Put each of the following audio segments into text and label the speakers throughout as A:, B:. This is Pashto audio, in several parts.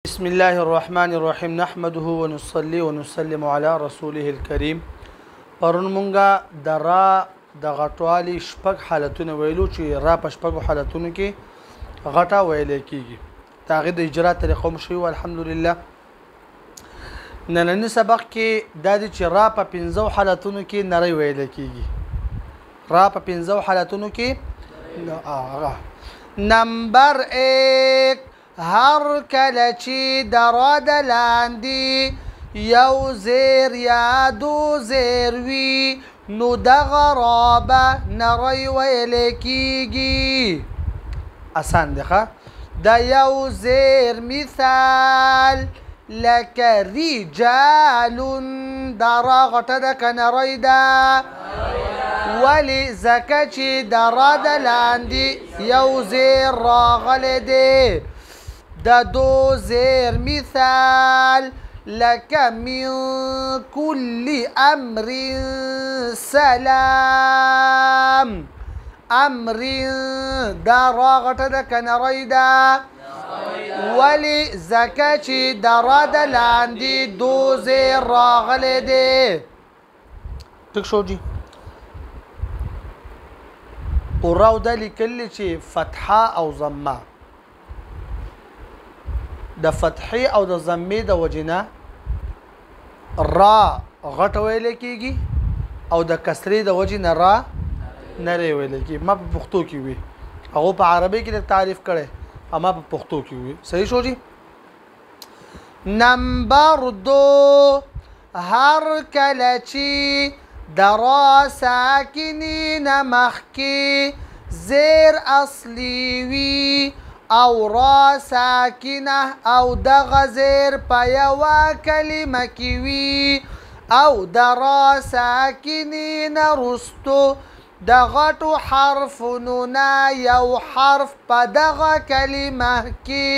A: بسم الله الرحمن الرحيم نحمده ونصلي ونسلم على رسوله الكريم. پرون مونږه د را د غټوالي شپږ حالتونه ویلو چې را په شپږو حالتونو کې غټه ویل کیږي. تاغه د اجرا طریقه مشوي والحمدلله. نن سبق کې د دې چې را په 15 حالتونو کې نری ویل کیږي. را په 15 حالتونو کې نمبر 1 هر کله چې دراد لاندې یو زیر یا دو زیر وي نو دغه رابه نری ویل کیږي. اسان دی ښه. د یو زیر مثال لکه رجال دا را غټه ده که نری ده؟ ولې ځکه چې دراد لاندې یو زیر راغلی دی. د دو زیر مثال لکه من کل امر سلام. امر دا را غټه ده که نری ده؟ ولې ځکه چې درا د لاندې دو زیر راغلی دی. ټیک شو جی. قراو دا لیکلی چې فتحه او ضمه د فتحې او د ضمې د وجنه را غټه ویل کیږي او د کسرې د وجنه را نری ویل کیږي. ما په پښتو کې وي، هغه په عربي کې تعریف کړي، اما په پښتو کې وي. صحیح شو جی. نمبر 2 هر کله چې درا ساکنین مخکې زیر اصلي وي او را ساکنه او دغه زیر په یوه کلمه کې وي او د را ساکنین رستو د غټو حرفونو نه یو حرف په دغه کلمه کې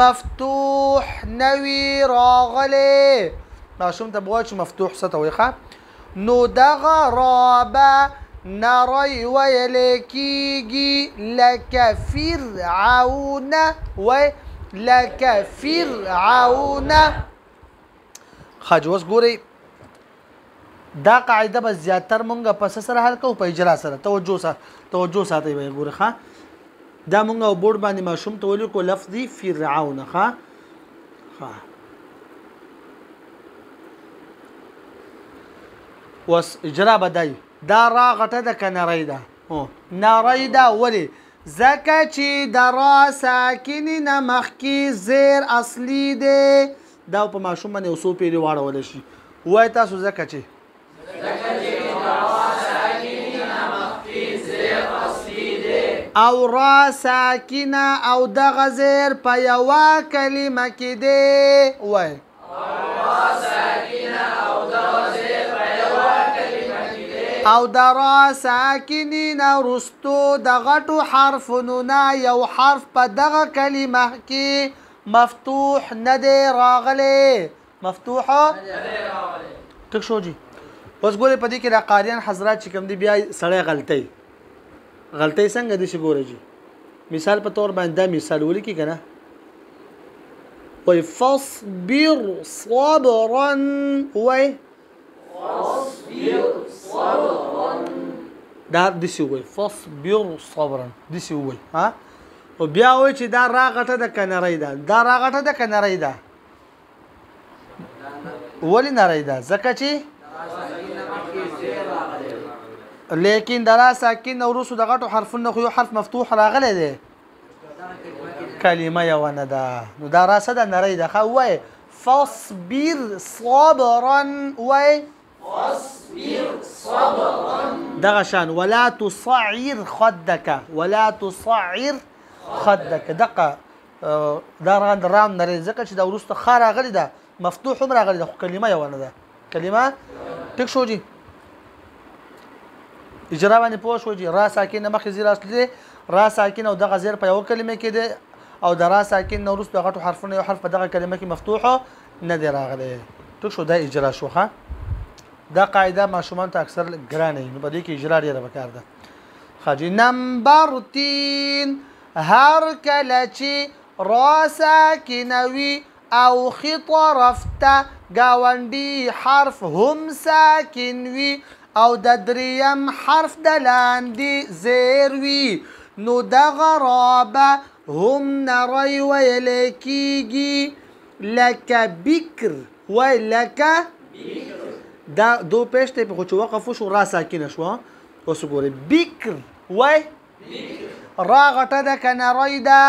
A: مفتوح نوي راغلی. ماشوم ته بغواړي چې مفتوح څه ته وایي ښه؟ نو دغه رابه نری ویل کیږي لکه فرعون لکه فرعون. خاجوس ګوري دا قاعده به زیاتر مونږه پس سره حل کوو په اجرا سره. توجه ساتي به ګوري ښه. دا مونږه بورډ باندې ماشوم ته ولیکو لفظي فرعون ښه. وس اجرا بدای دا را غټه ده که نری ده؟ نری ده. ولې ځکه چې د را ساکنې نه مخکې زیر اصلي دی. دا په ماشوم باندې یو څو پیرې واړولی شي. وایي تاسو ځکه چې او را ساکنه او دغه زیر په یوه کلمه کې دی. وایي او د را ساکنین رستو د غټو حرفونو نه یو حرف په دغه کلمه کې مفتوح نه دی راغلی. مفتوح ټیک شو جی. اوس ګورئ په دې کې د قاریان حضرات چې کوم دي بیا سړی غلطۍ څنګه دي چې ګوره جی. مثال په طور باندې دا مثال ولیکي که نه. وایي فاصبر صبرا. وایي دا دسی وای فاصبر صبرا دسی وای ها. او بیا وای چې دا را غټه ده که نری ده؟ دا را غټه ده که نری ده؟ ولې نری ده؟ ځکه چې لیکن د را ساکن او وروستو د غټو حرفونو خو یو حرف مفتوح راغلی دی. کلمه یوه نه ده. نو دا را څه ده؟ نری ده. ښه وای فاصبر صبرا. وای دغه شان ولا تصعر خدك دقه دا رام نری ځکه چې دا وروسته خا راغلی ده، مفتوح هم راغلی ده، خو کلمه یوه نه ده. کلمه ټیک شو جی. اجرا باندې پوه شو جی. را ساکن مخکې زیر اصلي دی، را ساکن او دغه زیر په یوه کلمه کې دی او د را ساکن نه وروسته غټو حرفونه یو حرف په دغه کلمه کې مفتوح نه دی راغلی. ټیک شو. دا اجرا شو ښه. دا قاعده ماشومان ته اکثر ګرانه وي، نو په دې کې اجرا ډېره پکار ده. نمبر 3 هر کله چې را ساکنوي او خطرفت گاونډي حرف هم ساکن وي او د دریم حرف د لاندې زیر وي نو دغه رابه هم نری ویلی کیږي لکه بکر وای لکه دا دو پیش ته په خو چې وقف وشو را ساکنه شوه اوس وګورئ بکر وای را غټه ده که نری ده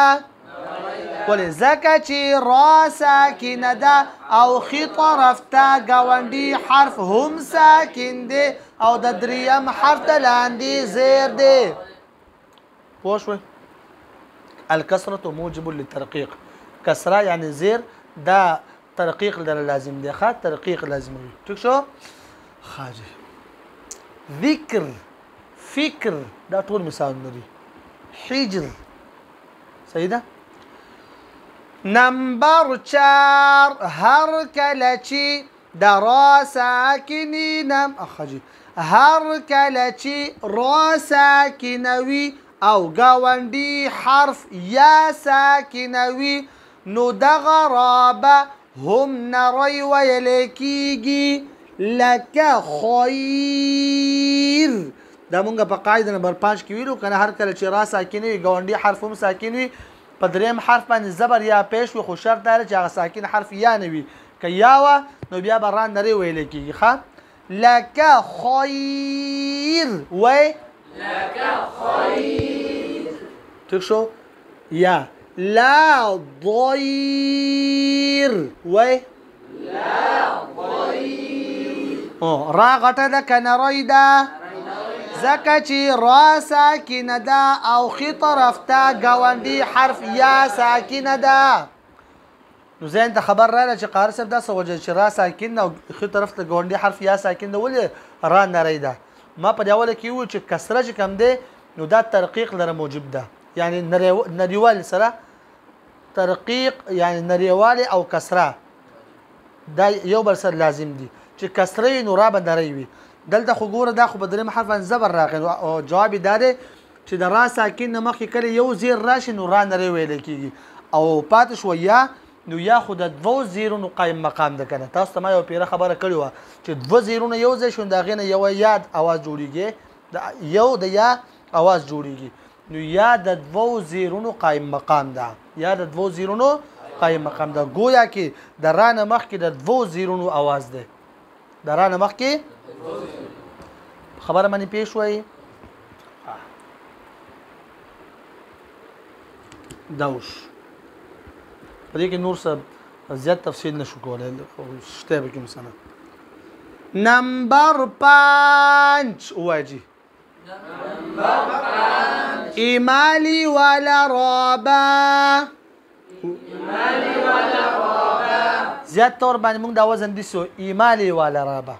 A: ولې ځکه چې را ساکنه ده او خي طرف ته ګاونډي حرف هم ساکن دی او د دریم حرف د لاندې زیر دی پوه شوئ الکسرة موجب للترقیق کسره یعنی زیر دا ترقیق لره لازم دی ښه ترقیق لازم وي ټیک شو خاجي ذکر فکر دا ټول مثالونه دي حجر صحیح ده نمبر 4 هر کله چې د را ساکني نم اخجي هر کله چې را ساکنوي او گاونډي حرف یا ساکنوي نو دغه رابه هم نری ویلی کیږي لکه خیر دا مونږ په قاعده نمبر 5 کې ویلو کنه هر کله چې را ساکنوي گاونډي حرف هم ساکنوي په دریم حرف باندې زبر یا پیش وي خو شرط دا چې هغه ساکن حرف یا نه وي که یا وه نو بیا به را نری ویلی کیږي ښه لکه خیر وی لکه خیر ٹھیک شو یا لا ضیر وی لا ضیر را غټه ده که نری ده ځکه چې را ساکنه ده او خي طرف ته ګاونډي حرف یا ساکنه ده نو ذهن ته خبر راغله چې قاري صاحب دا څه وجه چې را ساکن ده او خي طرف ته ګاونډي حرف یا ساکن ده ولې را نری ده ما په دې اوله کې وویل چې کسره چې کم دی نو دا ترقیق لره موجب ده یعنی نریوال سره ترقیق یعنی نریوالی او کسره دا یو بل سره لازم دي چې کسره وي نو را به نری وي دلته خو ګوره دا خو په دریم حرف زبر راغی او جواب دا دی چې د را ساکن نه مخکې کله یو زیر راشي نو را نری ویلی کېږي او پاتې شوه یا نو یا خو د دوو زیرونو قایم مقام ده که نه تاسو ته ما یو پیره خبره کړې وه چې دوه زیرونه یو ځای شو د هغې نه یوه یا اواز جوړېږي یو د یا اواز جوړېږي نو یا د دوو زیرونو قایم مقام ده یا د دوو زیرونو قایم مقام ده گویا کې د را نه مخکې د دوو زیرونو اواز ده د را نه مخکې خبره باندې پیښ وای دوش په دې کې نور څه زیات تفصیل نشو کولای شته به کوم سنه نمبر 5 واجی نمبر 5 ایمالی ولا رابا ایمالی ولا رابا زیات تور باندې موږ دا وزن دي سو ایمالی ولا رابا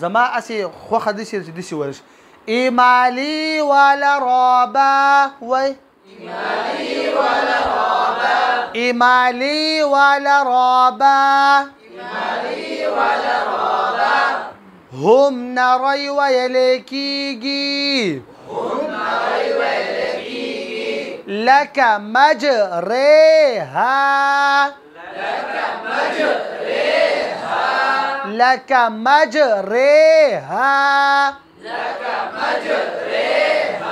A: زما اسی خوخه دي سي دي سي ورش ایمالی ولا رابا وای ایمالی ولا رابا ایمالی ولا رابا ایمالی ولا رابا هم نری ویلی کیږي هم نری ویلی کیږي لکه مجریها لکه مجریها لکه مجریها لکه مجریها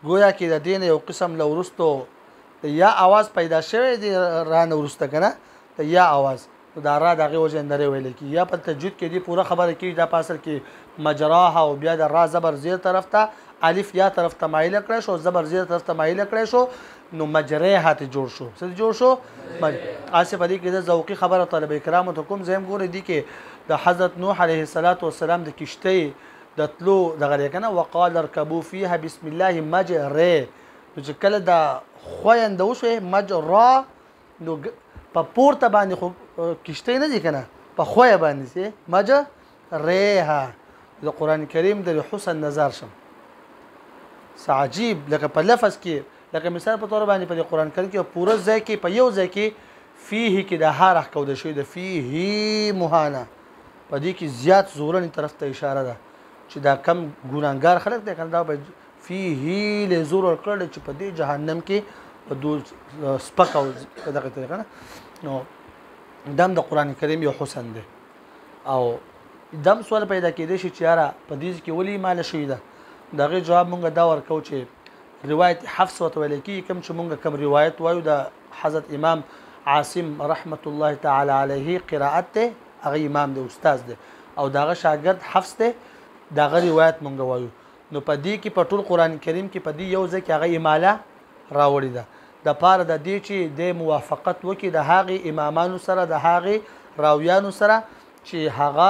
A: گویا کې د دین یو قسم لورستو یا आवाज پیدا شوی دی رانه ورسته کنه یا आवाज دا را دغه وجه اندره ویل کی یا په تجوید کې دی پوره خبره کی دا پاسل کې مجراها او بیا د را زبر زیر طرف ته الف یا طرف ته مایل کړی شو زبر زیر طرف ته مایل کړی شو نو مجریها ته جوړ شو څه جوړ شو آصف علی کې د ذوقي خبره طالب کرام ته کوم زم ګوري دی کې د حضرت نوح علیه السلام د کشته د تلو دغه کنه وقال اركبوا فيها بسم الله مجرى چې کله دا خويند وشو مجرا نو په پورته باندې خو کشته نه دي کنه په خویا باندې سي مجرها د قران کریم د حسن نظر شم عجیب لکه په لفظ کې لکه مثال په تور باندې په قران کریم کې پوره ځای کې په یو ځای کې فيه کې د هر حق کو د شوی د فيه مهانه په دې کې زیات زورن طرف ته اشاره ده چې دا کم ګناګار خلک دي کنه دا فيه له زور کړل چې په دې جهنم کې په دو سپک او دغه طریقه نه نو دم د قران کریم یو حسن دی او دم سوال پیدا کېدی شي چې یاره په دې کې ولې مال شوی ده دغه جواب مونږ دا ورکو چې روایت حفص وتویل کی کوم چې مونږ کوم روایت وایو د حضرت امام عاصم رحمت الله تعالی علیه قرائت ته هغه امام دی استاد دی او دغه شاګرد حفص ته دغه روایت مونږ وایو نو په دې کې په ټول قران کریم کې په دې یو ځکه هغه اماله راوړی ده د پاره د دې چې د موافقت وکي د هغه امامانو سره د هغه راویانو سره چې هغه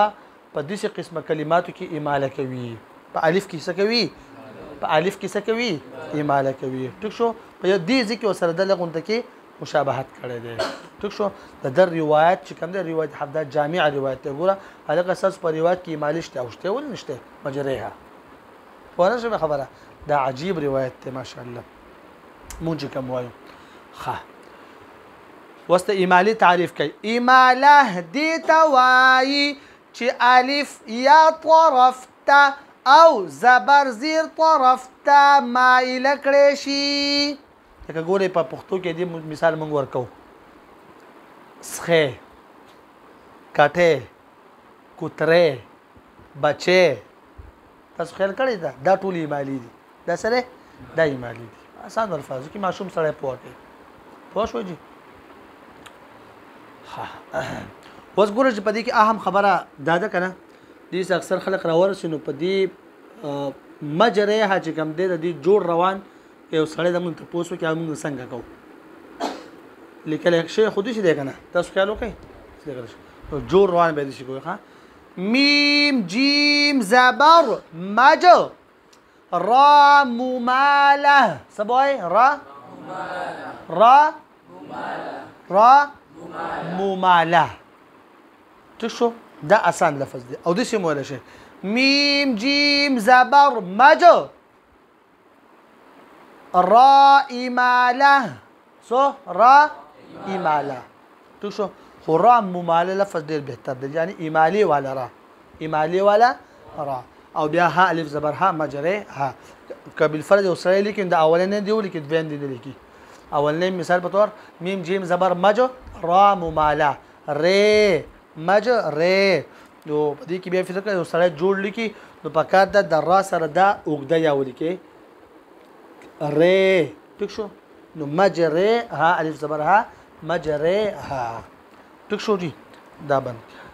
A: په دې قسمه کلماتو کې اماله کوي په الف کې څه کوي په الف کې څه کوي اماله کوي ټیک شو په دې ځکه سره د لغونته کې مشابهت کړی دی ټیک شو د در روایت چې کوم د روایت حدا جامع روایت ته ګوره هغه اساس په روایت کې اماله شته او شته ول نشته مجریها ونه شو خبره دا عجیب روایت ته ماشاء الله مونږ کوم وایو ها واسطه اماله تعریف کوي اماله دې توای چې الف یا طرف ته او زبر زیر طرف ته مایل کړی شي لکه ګورې په پښتو کې دې مثال مونږ ورکو سخه کټه کوتره بچه تاسو خیال کړی دا ټول ایمالی دي دا سره دا ایمالی دي آسان الفاظو کې معصوم سره پوه کې پوه شو جی ها اوس ګوره چې په دې کې اهم خبره دا ده کنه دې اکثر خلک راورسینو په دې مجره حج کم دې جوړ روان یو سړی د مونږ ته پوسو کې موږ څنګه کوو لیکل شي خودي شي دی کنه تاسو خیال وکړئ جوړ روان به دي شي کوي ها میم جیم زبر مج را مماله سبوي را مماله تشو دا آسان لفظ دی او د سیمول شي میم جیم زبر مج را اماله سو را اماله تشو خو را مماله لفظ ډیر بهتر دی یعنی امالی والا را امالی والا را او بیا ها الف زبر ها مجره ها کبل فرد او سره لیکن د اولنې دی لیکن دوین دی لیکي اولنې مثال په تور میم جیم زبر مج را مماله ر مج ر نو په دې کې بیا فکر کوي سره جوړ لیکي نو په کار د را سره دا اوګده یا ولیکي ر ټیک شو نو مجره ها الف زبر ها مجره ها ټیک شو جی دا باندې